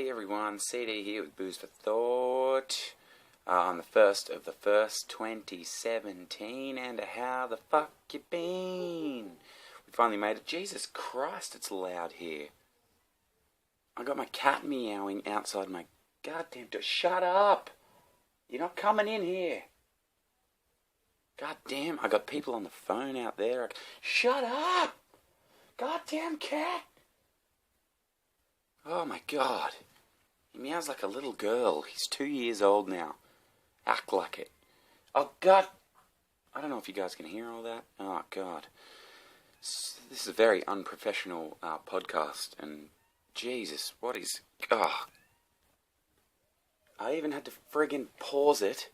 Hey everyone, CeeDee here with Booze for Thought on the 1st of the 1st, 2017, and how the fuck you been? We finally made it. Jesus Christ, it's loud here. I got my cat meowing outside my goddamn door. Shut up! You're not coming in here. God damn, I got people on the phone out there. Shut up! Goddamn cat! Oh my god. He meows like a little girl. He's 2 years old now. Act like it. Oh god. I don't know if you guys can hear all that. Oh god. This is a very unprofessional podcast. And Jesus, what is... Oh. I even had to friggin' pause it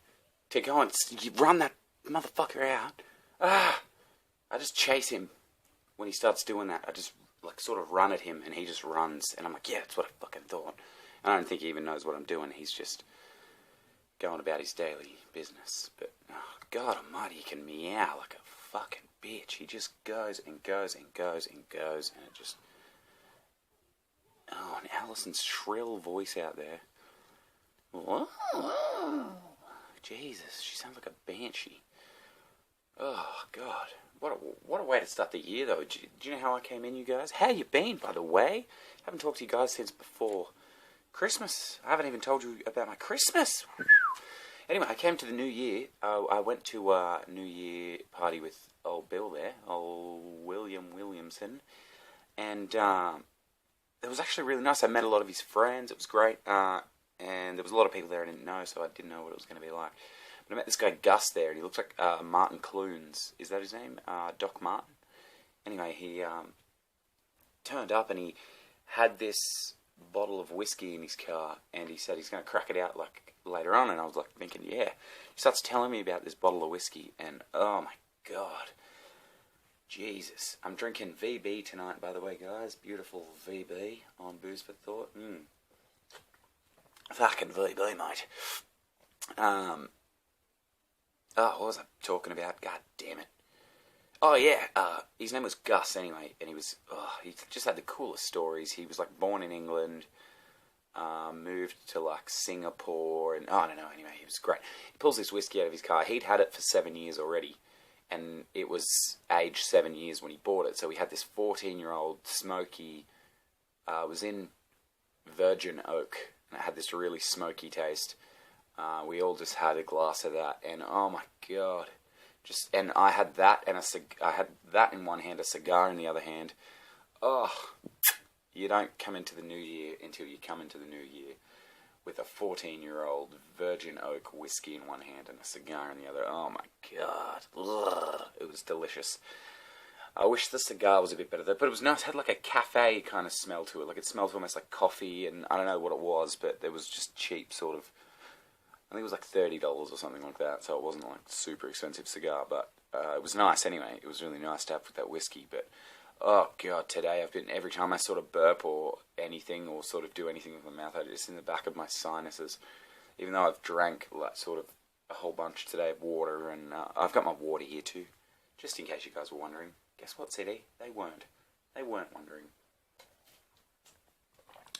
to go and run that motherfucker out. I just chase him when he starts doing that. I just sort of run at him and he just runs, and I'm like, yeah, that's what I fucking thought. And I don't think he even knows what I'm doing. He's just going about his daily business. But oh god almighty, he can meow like a fucking bitch. He just goes and goes and goes and goes, and it just... Oh, and Allison's shrill voice out there. Whoa. Jesus, she sounds like a banshee. Oh god, what a way to start the year, though. Do you know how I came in, you guys? How you been, by the way? Haven't talked to you guys since before Christmas. I haven't even told you about my Christmas. Anyway, I came to the New Year. I went to a New Year party with old Bill there, old William Williamson, and it was actually really nice. I met a lot of his friends. It was great, and there was a lot of people there I didn't know, so I didn't know what it was going to be like. But I met this guy Gus there, and he looks like Martin Clunes. Is that his name? Doc Martin? Anyway, he turned up and he had this bottle of whiskey in his car, and he said he's going to crack it out later on, and I was thinking, yeah. He starts telling me about this bottle of whiskey, and oh my god. Jesus. I'm drinking VB tonight, by the way, guys. Beautiful VB on Booze for Thought. Fucking VB, mate. Oh, what was I talking about? God damn it. Oh, yeah. His name was Gus, anyway, and he just had the coolest stories. He was, born in England, moved to, Singapore, and, I don't know, anyway, he was great. He pulls this whiskey out of his car. He'd had it for 7 years already, and it was aged 7 years when he bought it, so he had this 14-year-old smoky, was in Virgin Oak, and it had this really smoky taste. We all just had a glass of that, and oh my god, and I had that and I had that in one hand, a cigar in the other hand. Oh, you don't come into the new year until you come into the new year with a 14-year-old Virgin Oak whiskey in one hand and a cigar in the other. Oh my god, ugh, it was delicious. I wish the cigar was a bit better though, but it was nice. It had a cafe kind of smell to it, it smelled almost like coffee, and I don't know what it was, but it was just cheap, sort of. I think it was $30 or something like that, so it wasn't super expensive cigar, but it was nice anyway. It was really nice to have with that whiskey, but oh god, today every time I sort of burp or anything, or sort of do anything with my mouth, it's in the back of my sinuses, even though I've drank sort of a whole bunch today of water, and I've got my water here too, just in case you guys were wondering. Guess what, CeeDee? They weren't wondering,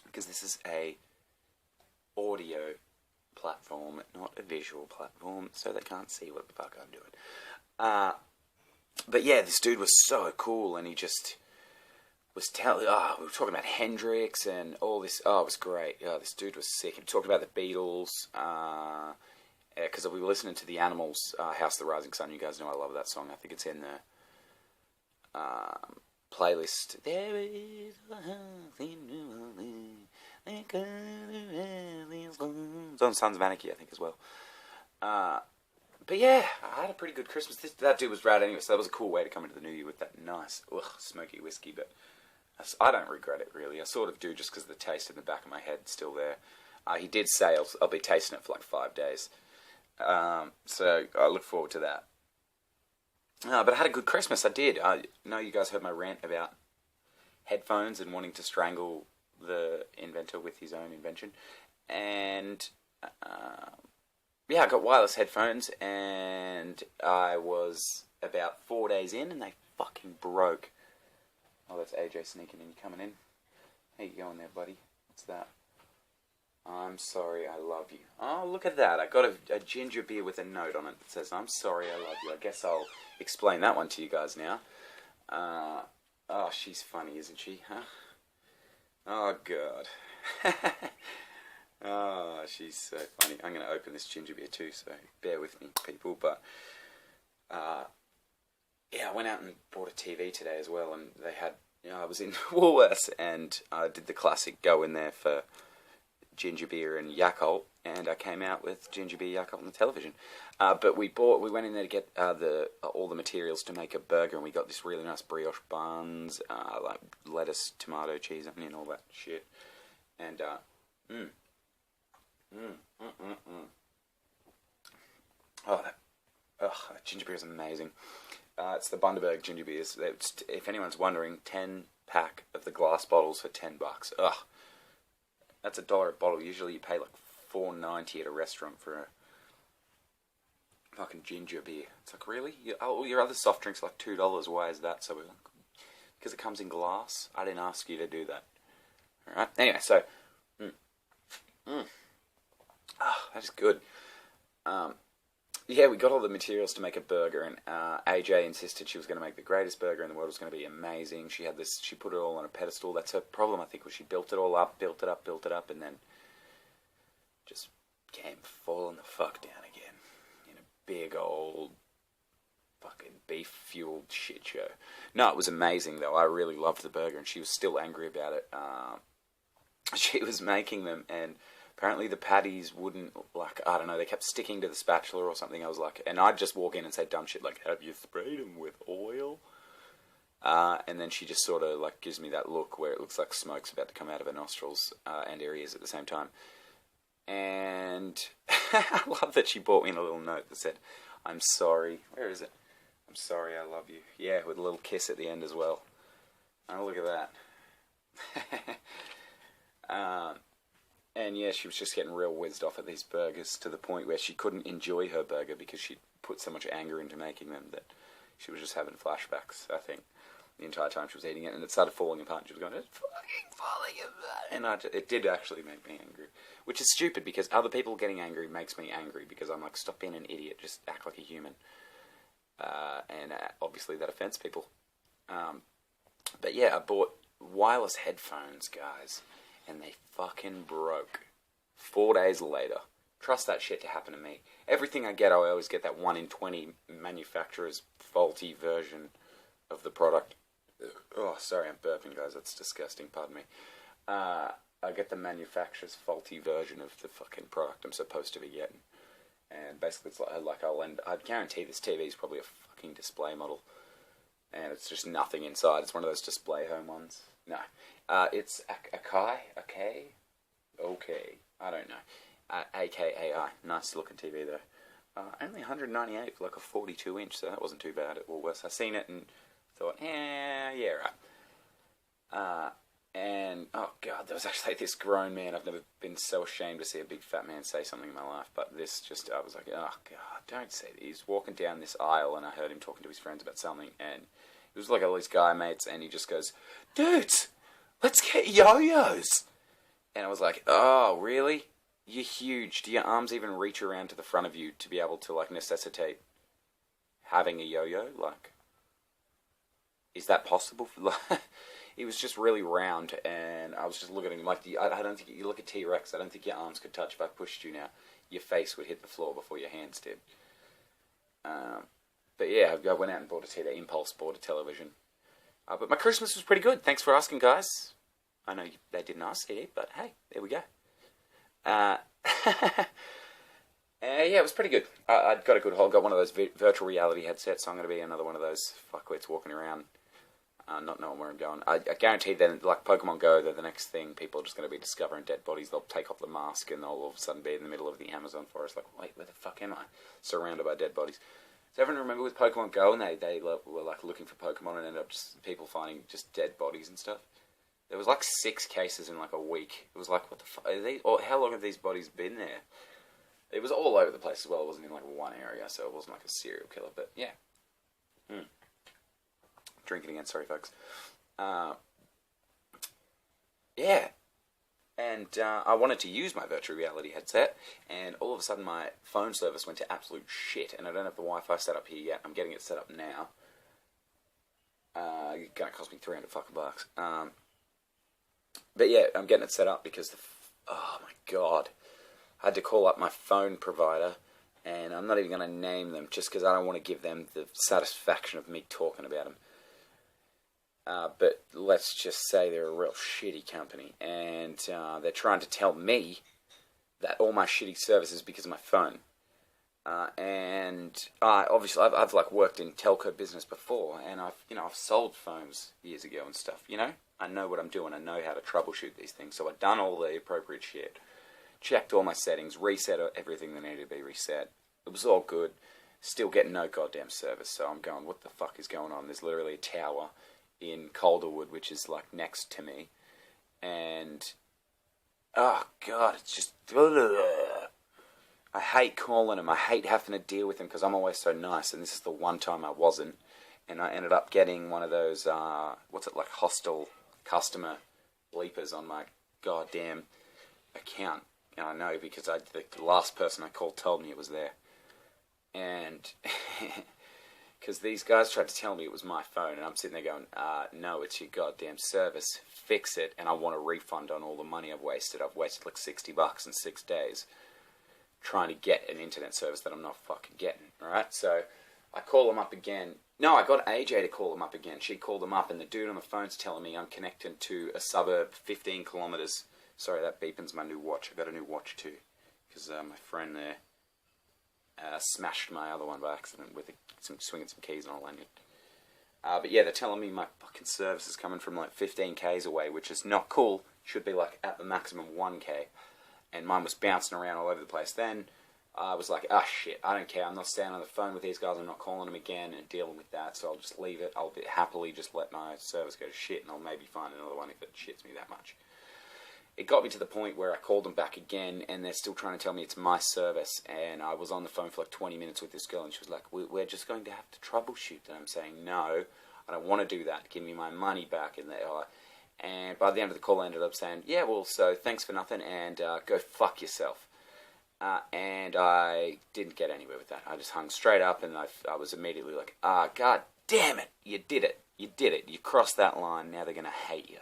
because this is a audio platform, not a visual platform, so they can't see what the fuck I'm doing. But yeah, this dude was so cool, and he just was telling, we were talking about Hendrix and all this. Oh, it was great. This dude was sick. He talked about the Beatles, because we were listening to the Animals, House of the Rising Sun. You guys know I love that song. I think it's in the playlist. There is a house in New Orleans. It's on Sons of Anarchy, I think, as well. But yeah, I had a pretty good Christmas. That dude was rad anyway, so that was a cool way to come into the new year with that nice, smoky whiskey. But I don't regret it, really. I sort of do, just because the taste in the back of my head's still there. He did say I'll be tasting it for 5 days. So I look forward to that. But I had a good Christmas, I did. I know you guys heard my rant about headphones and wanting to strangle the inventor with his own invention, and I got wireless headphones, and I was about 4 days in, and they fucking broke. Oh, that's AJ sneaking in. You coming in? How you going there, buddy? What's that? I'm sorry, I love you. Oh, look at that. I got a ginger beer with a note on it that says, I'm sorry, I love you. I guess I'll explain that one to you guys now. Oh, she's funny, isn't she? Huh? Oh, God. Oh, she's so funny. I'm going to open this ginger beer too, so bear with me, people. But, yeah, I went out and bought a TV today as well, and they had, I was in Woolworths, and I did the classic go in there for ginger beer and Yakult, and I came out with ginger beer, Yakult, on the television. But we went in there to get all the materials to make a burger, and we got this really nice brioche buns, like lettuce, tomato, cheese, onion, all that shit. And oh, that ginger beer is amazing. It's the Bundaberg ginger beers. If anyone's wondering, 10-pack of the glass bottles for $10. Ugh. That's $1 a bottle. Usually you pay like $4.90 at a restaurant for a fucking ginger beer. It's like, really? All your other soft drinks are like $2. Why is that? So because it comes in glass. I didn't ask you to do that. All right. Anyway, so that is good. Yeah, we got all the materials to make a burger, and AJ insisted she was going to make the greatest burger in the world. It was going to be amazing. She put it all on a pedestal. That's her problem, I think, was she built it all up, built it up, and then just came falling the fuck down again in a big old fucking beef-fueled shit show. No, it was amazing, though. I really loved the burger, and she was still angry about it. She was making them, and apparently the patties wouldn't, like, I don't know, they kept sticking to the spatula or something. I was like, and I'd just walk in and say dumb shit like, have you sprayed them with oil? And then she just sort of, like, gives me that look where it looks like smoke's about to come out of her nostrils and her ears at the same time. And I love that she brought me in a little note that said, I'm sorry. Where is it? I'm sorry, I love you. Yeah, with a little kiss at the end as well. Oh, look at that. And yeah, she was just getting real whizzed off at these burgers to the point where she couldn't enjoy her burger because she'd put so much anger into making them that she was just having flashbacks, I think, the entire time she was eating it. And it started falling apart, and she was going, it's fucking falling apart. And it did actually make me angry, which is stupid because other people getting angry makes me angry because I'm like, stop being an idiot, just act like a human. And obviously that offends people. But yeah, I bought wireless headphones, guys. And they fucking broke 4 days later. Trust that shit to happen to me. Everything I get, I always get that 1 in 20 manufacturer's faulty version of the product. Oh, sorry, I'm burping, guys. That's disgusting. Pardon me. I get the manufacturer's faulty version of the fucking product I'm supposed to be getting. And basically, it's like I'd guarantee this TV is probably a fucking display model. And it's just nothing inside. It's one of those display home ones. No. It's Akai? Okay. I don't know. AKAI. Nice looking TV though. Only 198 for like a 42 inch, so that wasn't too bad at Woolworths. I seen it and thought, yeah, right. And, oh god, there was actually this grown man. I've never been so ashamed to see a big fat man say something in my life, but this just, I was like, oh god, don't say that. He's walking down this aisle and I heard him talking to his friends about something, and it was like all these guy mates, and he just goes, dudes, let's get yo-yos. And I was like, oh, really? You're huge. Do your arms even reach around to the front of you to be able to, like, necessitate having a yo-yo? Like, is that possible? He was just really round, and I was just looking at him like, I don't think, you look at T-Rex, I don't think your arms could touch. If I pushed you now, your face would hit the floor before your hands did. But yeah, I went out and bought a TV, impulse bought a television. But my Christmas was pretty good. Thanks for asking, guys. I know they didn't ask CeeDee, but hey, there we go. Yeah, it was pretty good. I'd got a good hold. Got one of those virtual reality headsets, so I'm going to be another one of those fuckwits walking around, not knowing where I'm going. I guarantee then, like Pokemon Go, they're the next thing. People are just going to be discovering dead bodies. They'll take off the mask and they'll all of a sudden be in the middle of the Amazon forest. Like, wait, where the fuck am I? Surrounded by dead bodies. Does everyone remember with Pokemon Go and they were like looking for Pokemon and ended up just people finding just dead bodies and stuff? There was like 6 cases in like a week. It was like, what the fuck? Or how long have these bodies been there? It was all over the place as well. It wasn't in like one area, so it wasn't like a serial killer. But yeah. Drinking again, sorry folks. Yeah. And and I wanted to use my virtual reality headset, and all of a sudden my phone service went to absolute shit, and I don't have the Wi-Fi set up here yet. I'm getting it set up now. It's gonna cost me $300 fucking bucks. But yeah, I'm getting it set up because oh my god, I had to call up my phone provider, and I'm not even gonna name them just because I don't want to give them the satisfaction of me talking about them. But let's just say they're a real shitty company, and they're trying to tell me that all my shitty service is because of my phone. And obviously I've like worked in telco business before, and I've sold phones years ago and stuff. I know what I'm doing. I know how to troubleshoot these things. So I've done all the appropriate shit, checked all my settings, reset everything that needed to be reset. It was all good. Still getting no goddamn service. So I'm going, what the fuck is going on? There's literally a tower in Calderwood, which is like next to me, and oh god, it's just I hate calling them. I hate having to deal with them because I'm always so nice, and this is the one time I wasn't, and I ended up getting one of those hostile customer bleepers on my goddamn account. And I know because the last person I called told me it was there, and because these guys tried to tell me it was my phone, and I'm sitting there going, no, it's your goddamn service. Fix it, and I want a refund on all the money I've wasted. I've wasted like $60 in 6 days trying to get an internet service that I'm not fucking getting, alright? So I call them up again. No, I got AJ to call them up again. She called them up, and the dude on the phone's telling me I'm connected to a suburb 15 kilometres. Sorry, that beeping's my new watch. I got a new watch too, because my friend there smashed my other one by accident with swinging some keys on a lanyard. But yeah, they're telling me my fucking service is coming from like 15 k's away, which is not cool. Should be like at the maximum 1k. And mine was bouncing around all over the place. Then I was like, shit, I don't care. I'm not staying on the phone with these guys. I'm not calling them again and dealing with that. So I'll just leave it. I'll happily just let my service go to shit, and I'll maybe find another one if it shits me that much. It got me to the point where I called them back again, and they're still trying to tell me it's my service. And I was on the phone for like 20 minutes with this girl, and she was like, we're just going to have to troubleshoot. And I'm saying, no, I don't want to do that. Give me my money back. And by the end of the call, I ended up saying, yeah, well, so thanks for nothing, and go fuck yourself. And I didn't get anywhere with that. I just hung straight up, and I was immediately like, god damn it, you did it. You did it. You crossed that line. Now they're going to hate you.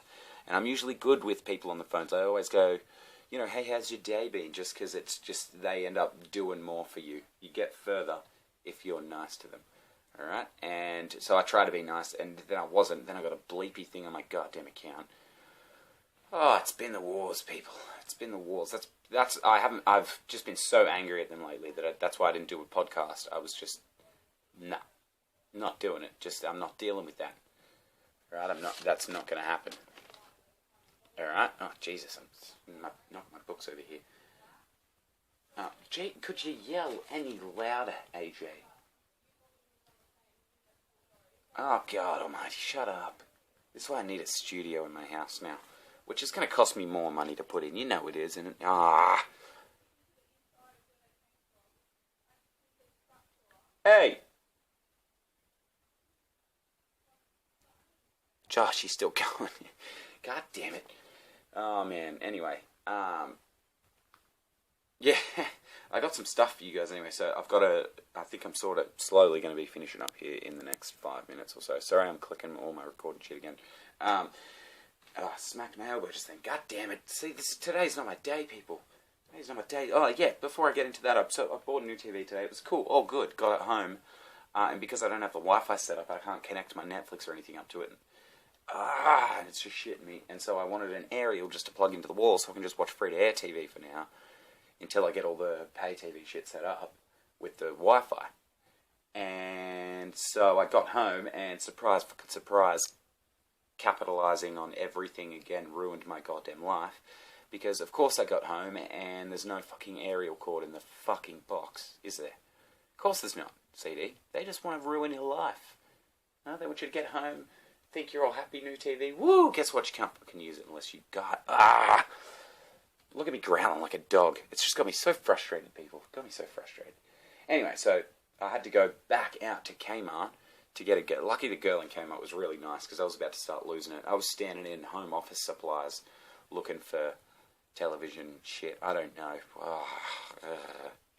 And I'm usually good with people on the phones. I always go, hey, how's your day been? Just because it's just they end up doing more for you. You get further if you're nice to them. All right? And so I try to be nice, and then I wasn't. Then I got a bleepy thing on my goddamn account. Oh, it's been the wars, people. It's been the wars. I've just been so angry at them lately that's why I didn't do a podcast. I was just, not doing it. I'm not dealing with that. All right? That's not going to happen. Alright. Oh, Jesus. I'm knocking my books over here. Oh, gee, could you yell any louder, AJ? Oh, God almighty, shut up. This is why I need a studio in my house now. Which is going to cost me more money to put in. You know it is, isn't it? Hey! Josh, he's still going. God damn it. Oh, man. Anyway, yeah, I got some stuff for you guys anyway, so I think I'm sort of slowly going to be finishing up here in the next 5 minutes or so. Sorry, I'm clicking all my recording shit again. I smacked my elbow just then. God damn it. See, today's not my day, people. Today's not my day. Oh, yeah, before I get into that, I bought a new TV today. It was cool. All good. Got it home. And because I don't have the Wi-Fi set up, I can't connect my Netflix or anything up to it. And it's just shitting me. And so I wanted an aerial just to plug into the wall so I can just watch free-to-air TV for now until I get all the pay TV shit set up with the Wi-Fi. And so I got home and surprise, capitalizing on everything again ruined my goddamn life. Because of course I got home and there's no fucking aerial cord in the fucking box, is there? Of course there's not, CeeDee. They just want to ruin your life. No, they want you to get home, think you're all happy, new TV. Woo! Guess what? You can't fucking use it unless you got... Look at me growling like a dog. It's just got me so frustrated, people. Got me so frustrated. Anyway, so I had to go back out to Kmart to get a... Lucky the girl in Kmart was really nice because I was about to start losing it. I was standing in home office supplies looking for television shit. I don't know.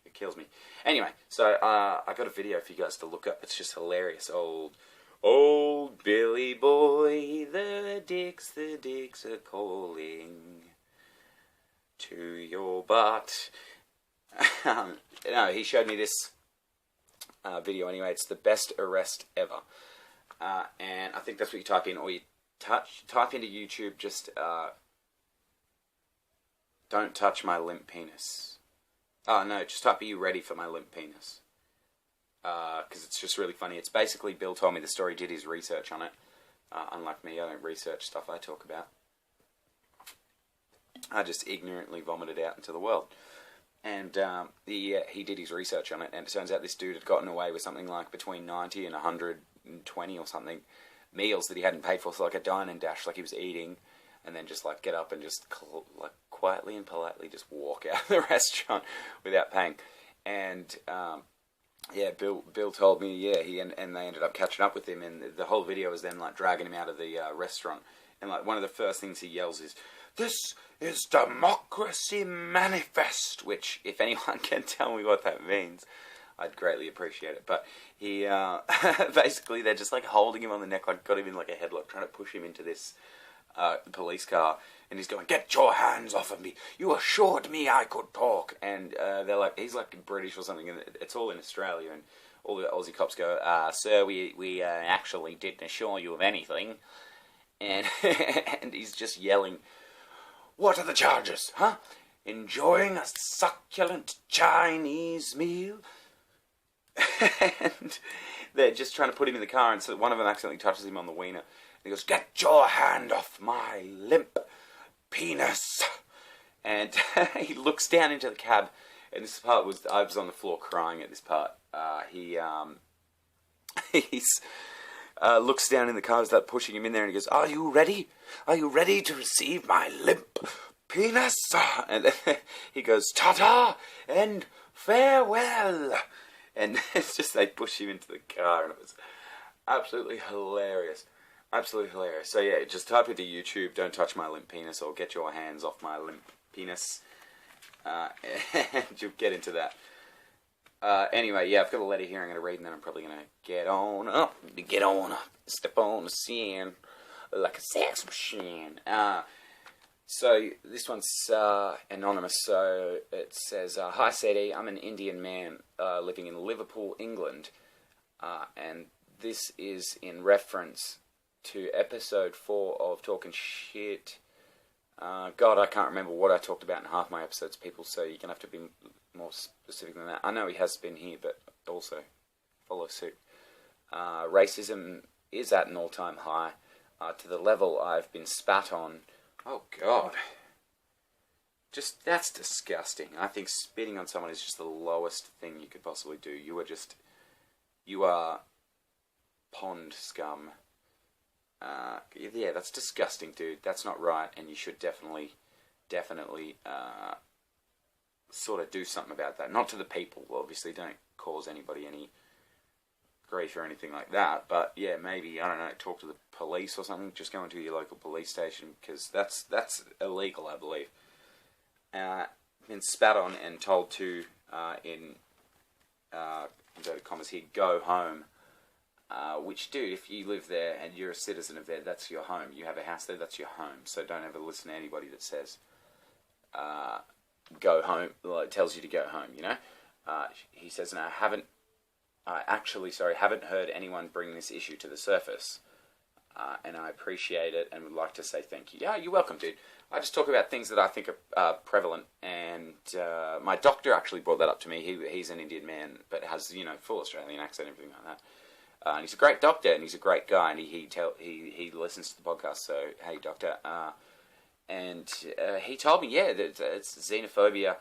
It kills me. Anyway, so I got a video for you guys to look up. It's just hilarious. Old Billy boy, the dicks are calling to your butt. No, he showed me this video anyway. It's the best arrest ever. And I think that's what you type in, or you type into YouTube, just don't touch my limp penis. Oh no, just type, are you ready for my limp penis? Because it's just really funny. It's basically, Bill told me the story, did his research on it. Unlike me, I don't research stuff I talk about. I just ignorantly vomited out into the world. And he did his research on it, and it turns out this dude had gotten away with something like between 90 and 120 or something meals that he hadn't paid for, so like a dine and dash, like he was eating, and then just like get up and just like quietly and politely just walk out of the restaurant without paying. And yeah, Bill told me, yeah, and they ended up catching up with him, and the whole video was then like dragging him out of the restaurant, and like one of the first things he yells is, "This is Democracy Manifest," which, if anyone can tell me what that means, I'd greatly appreciate it. But he, basically, they're just like holding him on the neck, like got him in like a headlock, trying to push him into this police car, and he's going, "Get your hands off of me! You assured me I could talk." And they're like, he's like British or something, and it's all in Australia, and all the Aussie cops go, "Sir, we actually didn't assure you of anything," and and he's just yelling, "What are the charges, huh? Enjoying a succulent Chinese meal?" And they're just trying to put him in the car, and so one of them accidentally touches him on the wiener. And he goes, "Get your hand off my limp penis." And he looks down into the cab, and this part was, I was on the floor crying at this part. He's looks down in the car, starts pushing him in there, and he goes, "Are you ready? Are you ready to receive my limp penis?" And then he goes, "Ta-ta and farewell." And it's just, they push him into the car, and it was absolutely hilarious. Absolutely hilarious. So yeah, just type into YouTube, "Don't touch my limp penis," or "Get your hands off my limp penis," and you'll get into that. Anyway, yeah, I've got a letter here I'm going to read, and then I'm probably going to get on up, step on the scene like a sex machine. So this one's anonymous, so it says, "Hi CeeDee, I'm an Indian man living in Liverpool, England, and this is in reference to episode 4 of Talking Shit." God, I can't remember what I talked about in half my episodes, people, so you're going to have to be more specific than that. I know he has been here, but also follow suit. Racism is at an all-time high, to the level I've been spat on. Oh, God. Just, that's disgusting. I think spitting on someone is just the lowest thing you could possibly do. You are pond scum. Yeah, that's disgusting, dude. That's not right, and you should definitely, sort of do something about that. Not to the people, obviously. Don't cause anybody any grief or anything like that. But yeah, maybe, I don't know, talk to the police or something. Just go into your local police station, because that's illegal, I believe. Been spat on and told to, in inverted commas here, go home. Which, dude, if you live there and you're a citizen of there, that's your home. You have a house there, that's your home. So don't ever listen to anybody that says, go home, well, it tells you to go home, you know? He says, "No, haven't heard anyone bring this issue to the surface. And I appreciate it and would like to say thank you." Yeah, you're welcome, dude. I just talk about things that I think are prevalent, and my doctor actually brought that up to me. He's an Indian man, but has, you know, full Australian accent and everything like that. And he's a great doctor, and he's a great guy, and he listens to the podcast, so hey, doctor. And he told me, yeah, that it's xenophobia.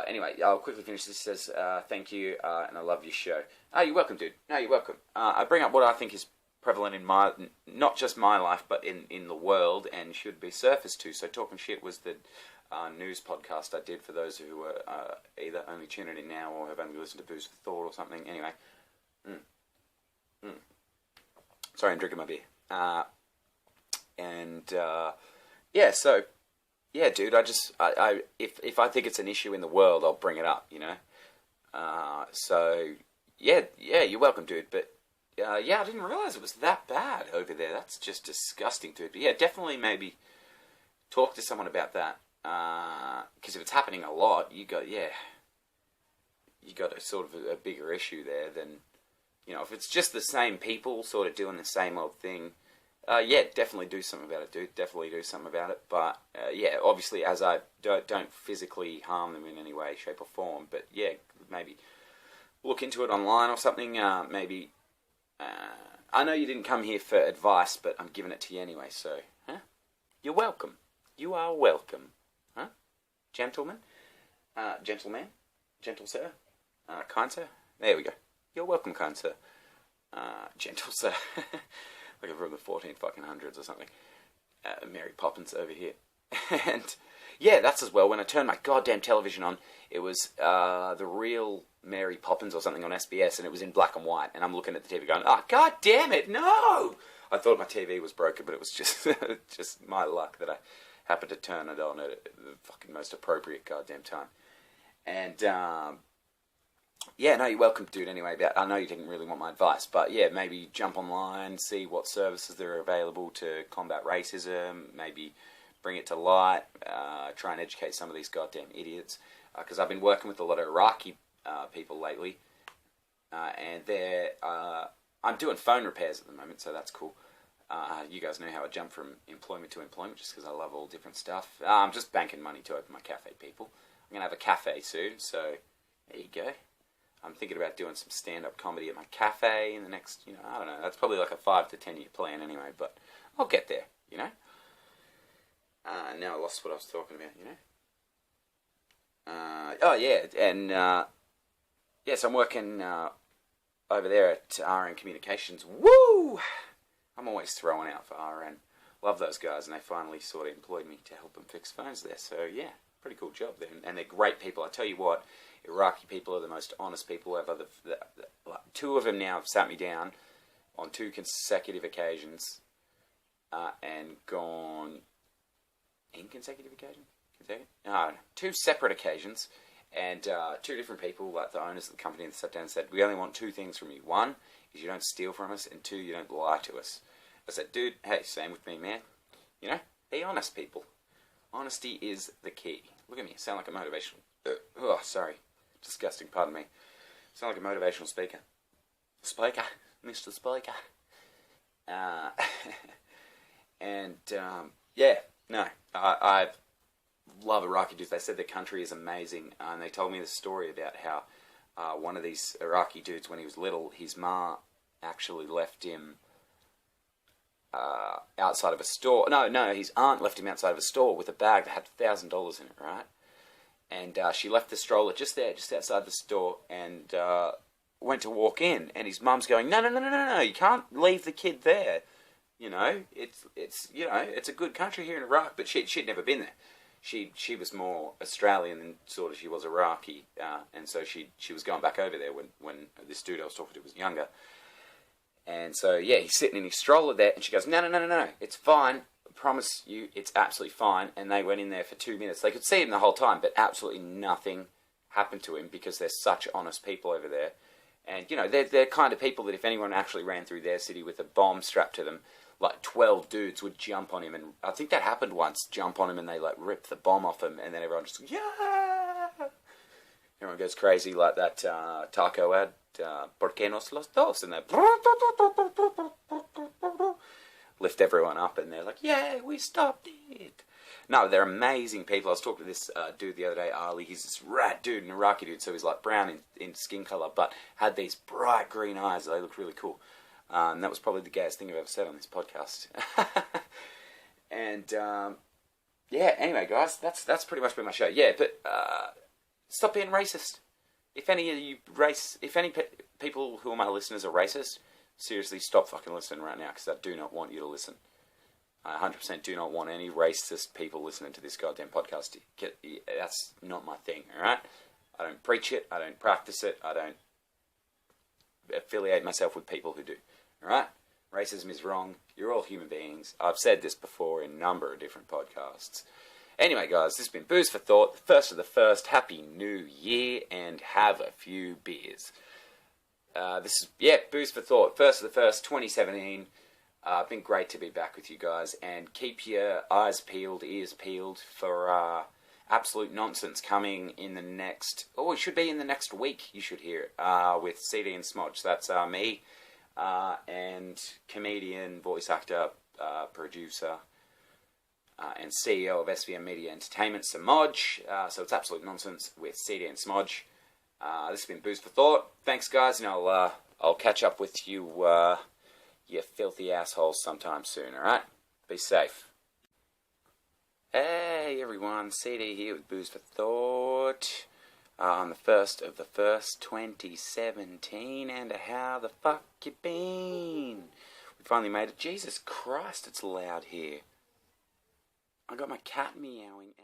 Anyway, I'll quickly finish this. It says, "Thank you, and I love your show." Oh, you're welcome, dude. No, you're welcome. I bring up what I think is prevalent in my, not just my life, but in the world, and should be surfaced to. So Talking Shit was the news podcast I did for those who were either only tuning in now or have only listened to Booze for Thought or something. Anyway. Sorry, I'm drinking my beer. Yeah, so yeah, dude, if I think it's an issue in the world, I'll bring it up, you know? So, yeah, you're welcome, dude, but, yeah, I didn't realize it was that bad over there. That's just disgusting, dude. But yeah, definitely maybe talk to someone about that, because if it's happening a lot, you got a sort of a bigger issue there than, you know, if it's just the same people sort of doing the same old thing, yeah, definitely do something about it, dude. Definitely do something about it. But, yeah, obviously, as I don't physically harm them in any way, shape, or form. But, yeah, maybe look into it online or something. Maybe, I know you didn't come here for advice, but I'm giving it to you anyway. So, you're welcome. You are welcome. Huh? Gentlemen? Gentleman? Gentle sir? Kind sir? There we go. You're welcome, kind sir. Gentle sir. Like from the 1400s or something. Mary Poppins over here. And, yeah, that's as well. When I turned my goddamn television on, it was the real Mary Poppins or something on SBS, and it was in black and white. And I'm looking at the TV going, oh, god damn it, no! I thought my TV was broken, but it was just just my luck that I happened to turn it on at the fucking most appropriate goddamn time. And, yeah, no, you're welcome, dude, anyway. I know you didn't really want my advice, but yeah, maybe jump online, see what services there are available to combat racism, maybe bring it to light, try and educate some of these goddamn idiots. Because I've been working with a lot of Iraqi people lately, and I'm doing phone repairs at the moment, so that's cool. You guys know how I jump from employment to employment just because I love all different stuff. I'm just banking money to open my cafe, people. I'm going to have a cafe soon, so there you go. I'm thinking about doing some stand-up comedy at my cafe in the next, you know, I don't know. That's probably like a 5 to 10 year plan anyway, but I'll get there, you know. Now I lost what I was talking about, you know. Oh, yeah, and, yes, I'm working over there at RN Communications. Woo! I'm always throwing out for RN. Love those guys, and they finally sort of employed me to help them fix phones there, so yeah, pretty cool job there. And they're great people. I tell you what, Iraqi people are the most honest people ever. Two of them now have sat me down on 2 consecutive occasions and gone... In consecutive occasions? 2 separate occasions, and 2 different people, like the owners of the company, that sat down and said, we only want 2 things from you. 1 is you don't steal from us, and 2, you don't lie to us. I said, dude, hey, same with me, man. You know, be honest, people. Honesty is the key. Look at me, I sound like a motivational... oh, sorry. Disgusting, pardon me. Sound like a motivational speaker. Speaker. Mr. Speaker. And, yeah, no. I love Iraqi dudes. They said their country is amazing. And they told me the story about how one of these Iraqi dudes, when he was little, his ma actually left him outside of a store. No, his aunt left him outside of a store with a bag that had $1,000 in it, right? And she left the stroller just outside the store, and went to walk in. And his mum's going, no, you can't leave the kid there. You know, it's you know, it's a good country here in Iraq, but she'd never been there. She was more Australian than sort of she was Iraqi, and so she was going back over there when this dude I was talking to was younger. And so yeah, he's sitting in his stroller there, and she goes, no, it's fine. Promise you, it's absolutely fine. And they went in there for 2 minutes. They could see him the whole time, but absolutely nothing happened to him because they're such honest people over there. And, you know, they're kind of people that if anyone actually ran through their city with a bomb strapped to them, like 12 dudes would jump on him. And I think that happened once, jump on him, and they, like, rip the bomb off him. And then everyone just goes, yeah! Everyone goes crazy like that taco ad, ¿Por qué nos los dos? And they lift everyone up, and they're like, yeah, we stopped it. No, they're amazing people. I was talking to this dude the other day, Ali. He's this rat dude, an Iraqi dude, so he's like brown in skin colour, but had these bright green eyes. They looked really cool. And that was probably the gayest thing I've ever said on this podcast. And, yeah, anyway, guys, that's pretty much been my show. Yeah, but stop being racist. If any of you people who are my listeners are racist, seriously, stop fucking listening right now, because I do not want you to listen. I 100% do not want any racist people listening to this goddamn podcast. That's not my thing, alright? I don't preach it, I don't practice it, I don't affiliate myself with people who do, alright? Racism is wrong, you're all human beings. I've said this before in a number of different podcasts. Anyway, guys, this has been Booze for Thought, the first of the first. Happy New Year, and have a few beers. This is, Booze for Thought, first of the first, 2017. Been great to be back with you guys, and keep your eyes peeled, ears peeled for absolute nonsense coming in the next, it should be in the next week, you should hear it, with CeeDee and Smodge. That's me, and comedian, voice actor, producer, and CEO of SVM Media Entertainment, Smodge. So it's absolute nonsense with CeeDee and Smodge. This has been Booze for Thought. Thanks, guys, and I'll catch up with you, you filthy assholes, sometime soon. All right, be safe. Hey everyone, CeeDee here with Booze for Thought. On the first of the first, 2017, and how the fuck you been? We finally made it. Jesus Christ, it's loud here. I got my cat meowing out.